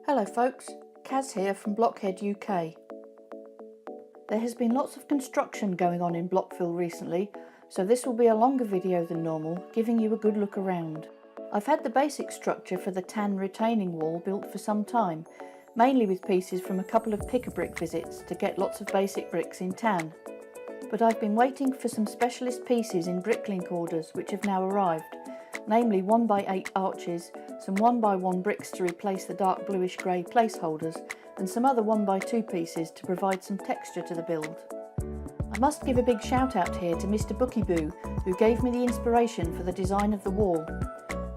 Hello folks, Kaz here from blockheadUK. There has been lots of construction going on in Blockville recently, so this will be a longer video than normal, giving you a good look around. I've had the basic structure for the tan retaining wall built for some time, mainly with pieces from a couple of pick-a-brick visits to get lots of basic bricks in tan. But I've been waiting for some specialist pieces in bricklink orders which have now arrived, namely 1x8 arches, some 1x1 bricks to replace the dark bluish grey placeholders, and some other 1x2 pieces to provide some texture to the build. I must give a big shout out here to Mr. Bookieboo, who gave me the inspiration for the design of the wall.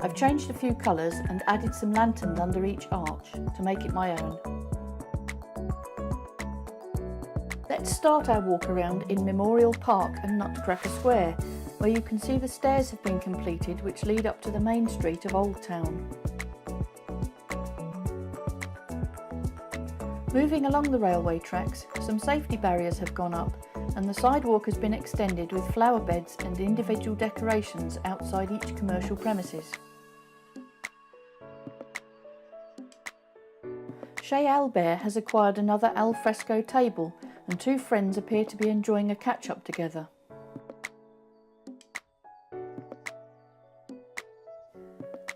I've changed a few colours and added some lanterns under each arch to make it my own. Let's start our walk around in Memorial Park and Nutcracker Square, where you can see the stairs have been completed which lead up to the main street of Old Town. Moving along the railway tracks, some safety barriers have gone up and the sidewalk has been extended with flower beds and individual decorations outside each commercial premises. Chez Albert has acquired another al fresco table and two friends appear to be enjoying a catch-up together.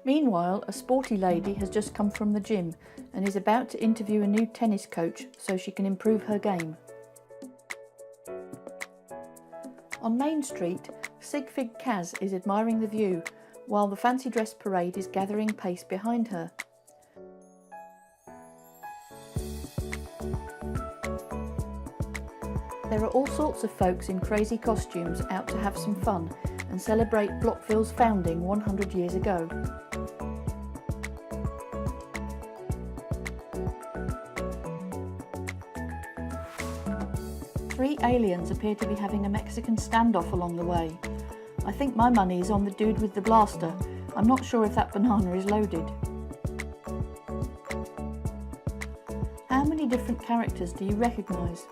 Meanwhile, a sporty lady has just come from the gym and is about to interview a new tennis coach so she can improve her game. On Main Street, SigFig Kaz is admiring the view, while the fancy dress parade is gathering pace behind her. There are all sorts of folks in crazy costumes out to have some fun and celebrate Blockville's founding 100 years ago. Three aliens appear to be having a Mexican standoff along the way. I think my money is on the dude with the blaster. I'm not sure if that banana is loaded. How many different characters do you recognise?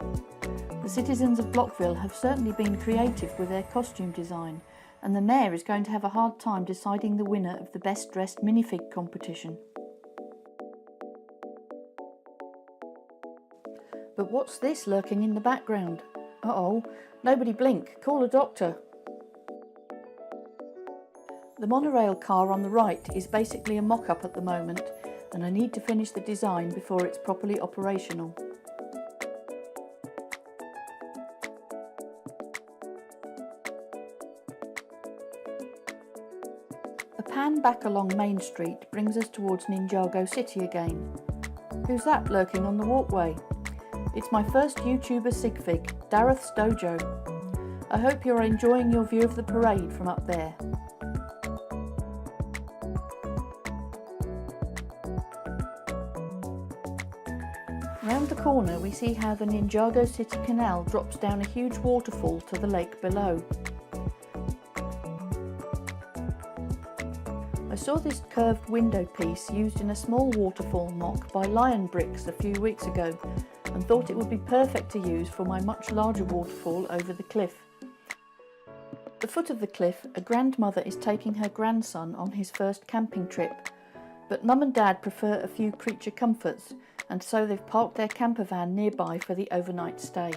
The citizens of Blockville have certainly been creative with their costume design, and the mayor is going to have a hard time deciding the winner of the best dressed minifig competition. But what's this lurking in the background? Uh-oh, nobody blink, call a doctor. The monorail car on the right is basically a mock-up at the moment, and I need to finish the design before it's properly operational. A pan back along Main Street brings us towards Ninjago City again. Who's that lurking on the walkway? It's my first YouTuber SigFig, Darethsdojo. I hope you're enjoying your view of the parade from up there. Round the corner we see how the Ninjago City Canal drops down a huge waterfall to the lake below. I saw this curved window piece used in a small waterfall mock by Lion Bricks a few weeks ago and thought it would be perfect to use for my much larger waterfall over the cliff. At the foot of the cliff, a grandmother is taking her grandson on his first camping trip, but Mum and Dad prefer a few creature comforts and so they've parked their camper van nearby for the overnight stay.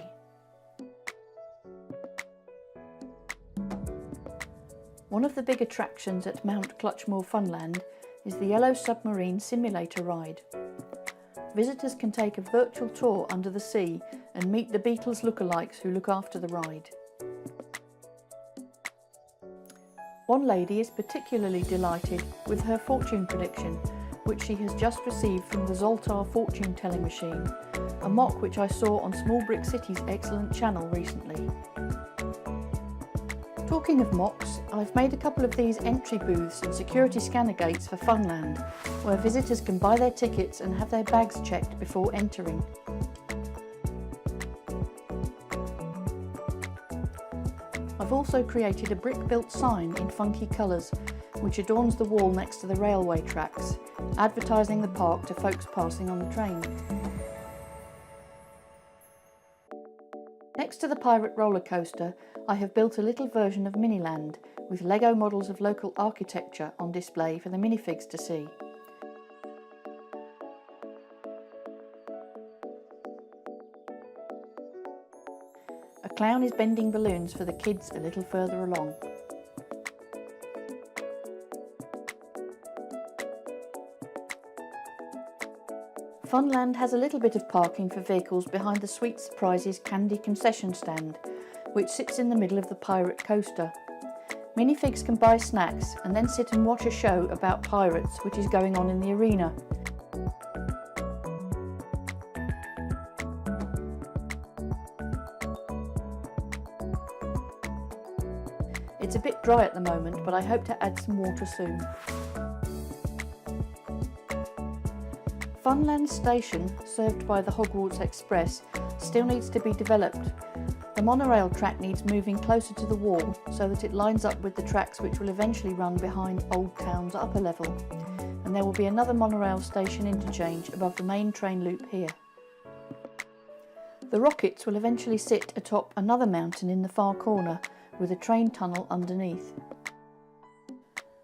One of the big attractions at Mount Clutchmore Funland is the yellow Submarine simulator ride. Visitors can take a virtual tour under the sea and meet the Beatles lookalikes who look after the ride. One lady is particularly delighted with her fortune prediction, which she has just received from the Zoltar fortune telling machine, a mock which I saw on Small Brick City's excellent channel recently. Talking of mocks, I've made a couple of these entry booths and security scanner gates for Funland, where visitors can buy their tickets and have their bags checked before entering. I've also created a brick-built sign in funky colours, which adorns the wall next to the railway tracks, advertising the park to folks passing on the train. Next to the pirate roller coaster, I have built a little version of Miniland with Lego models of local architecture on display for the minifigs to see. clown is bending balloons for the kids a little further along. Funland has a little bit of parking for vehicles behind the Sweet Surprises candy concession stand, which sits in the middle of the pirate coaster. Minifigs can buy snacks and then sit and watch a show about pirates which is going on in the arena. It's a bit dry at the moment, but I hope to add some water soon. Funland Station, served by the Hogwarts Express, still needs to be developed. The monorail track needs moving closer to the wall so that it lines up with the tracks which will eventually run behind Old Town's upper level, and there will be another monorail station interchange above the main train loop here. The rockets will eventually sit atop another mountain in the far corner, with a train tunnel underneath.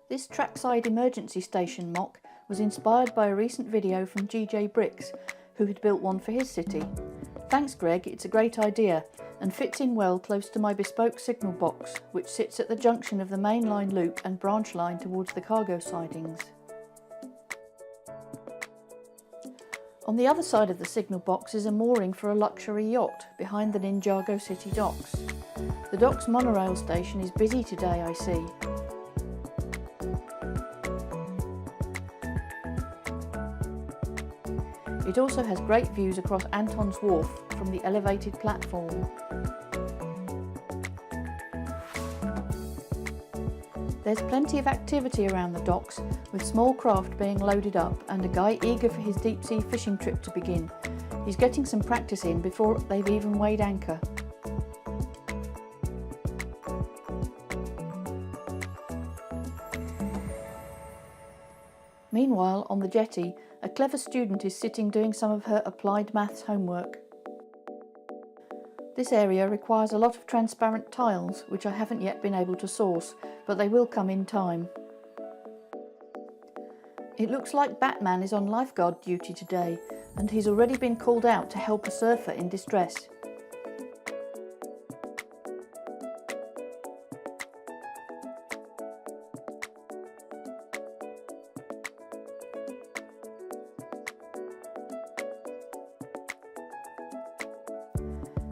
This Trackside emergency station mock was inspired by a recent video from GJBricks, who had built one for his city. Thanks Greg, it's a great idea and fits in well close to my bespoke signal box, which sits at the junction of the main line loop and branch line towards the cargo sidings. On the other side of the signal box is a mooring for a luxury yacht behind the Ninjago city docks. The dock's monorail station is busy today, I see. It also has great views across Anton's Wharf from the elevated platform. There's plenty of activity around the docks, with small craft being loaded up and a guy eager for his deep sea fishing trip to begin. He's getting some practice in before they've even weighed anchor. Meanwhile, on the jetty, a clever student is sitting doing some of her applied maths homework. This area requires a lot of transparent tiles, which I haven't yet been able to source, but they will come in time. It looks like Batman is on lifeguard duty today, and he's already been called out to help a surfer in distress.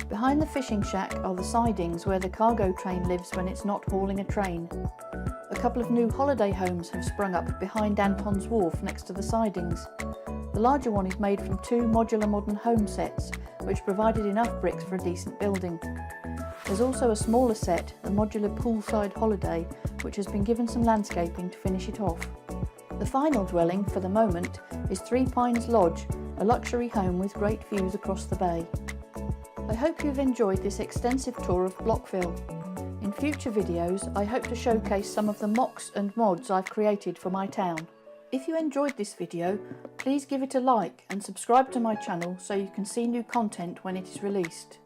Behind the fishing shack are the sidings where the cargo train lives when it's not hauling a train. A couple of new holiday homes have sprung up behind Anton's Wharf next to the sidings. The larger one is made from 2 modular modern home sets, which provided enough bricks for a decent building. There's also a smaller set, the modular poolside holiday, which has been given some landscaping to finish it off. The final dwelling, for the moment, is 3 Pines Lodge, a luxury home with great views across the bay. I hope you've enjoyed this extensive tour of Blockville. In future videos, I hope to showcase some of the mocks and mods I've created for my town. If you enjoyed this video, please give it a like and subscribe to my channel so you can see new content when it is released.